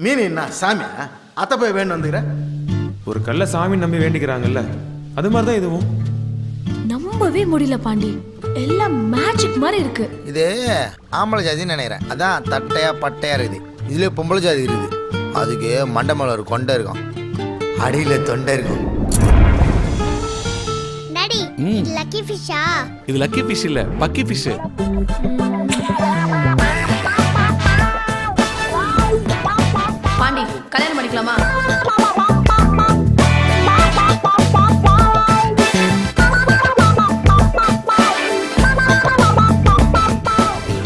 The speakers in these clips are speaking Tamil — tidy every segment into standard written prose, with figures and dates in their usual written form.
மீன் என்ன சாமியா? அத்தை போய் வேணும் வந்துக்கிற. ஒரு கல்ல சாமி நம்பி வேண்டிக்கிறாங்கல்ல, அது மாதிரி தான் இதுவும். நம்பவே முடியல பாண்டி, எல்லாம் மேஜிக் மாதிரி இருக்கு. இது ஆம்பளை ஜாதின்னு நினைக்கிறேன். அதான் தட்டையா பட்டையா இருக்குது. இதுல பொம்பளை ஜாதி இருக்குது. அதுக்கு மண்டை மேல ஒரு கொண்டை இருக்கும், அடியில தொண்டை இருக்கும். டாடி, இது லக்கி ஃபிஷ்ஷா? இது லக்கி ஃபிஷ் இல்ல, பக்கி ஃபிஷ். பாண்டி, கல்யாணம் பண்ணிக்கலாமா?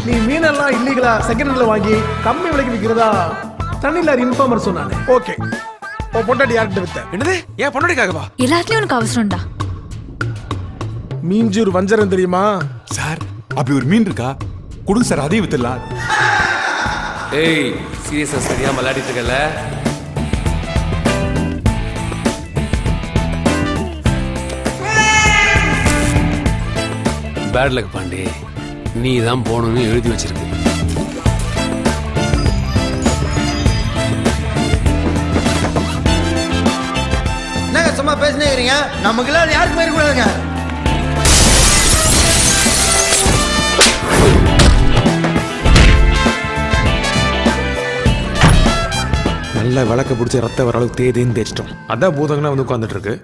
நீ மீனெல்லாம் இல்லீகலா செகண்ட் ஹேண்ட்ல வாங்கி கம்மி விலைக்கு விற்கிறதா தண்ணில இன்ஃபார்மர் சொன்னானே. ஓகே, ஓ பொண்டாட்டி யார்கிட்ட வித்த? என்னது? ஏன் பொண்டாட்டிக்காகவா? எல்லாத்துலயும் உனக்கு அவசரம்டா. மீஞ்சூர் வஞ்சரம் தெரியுமா சார்? அப்படி ஒரு மீன் இருக்கா? கொடுங்க சார், அதையும் வித்துடலாம். ஏய், சீரியஸா சரியா விளையாடிட்டு இருக்கல? பேட் லக் பாண்டி, நீ தான் போகணும்னு எழுதி வச்சிருக்கு. என்னங்க சும்மா பேசினே இருக்கிறீங்க? நமக்குலாம் யாருக்குமே இருக்கக்கூடாதுங்க. நல்ல விளக்க பிடிச்ச ரத்த வர அளவுக்கு தேதின்னு தேய்ச்சிட்டோம். அதான் பூதங்கள்லாம் வந்து உட்காந்துட்டு இருக்கு.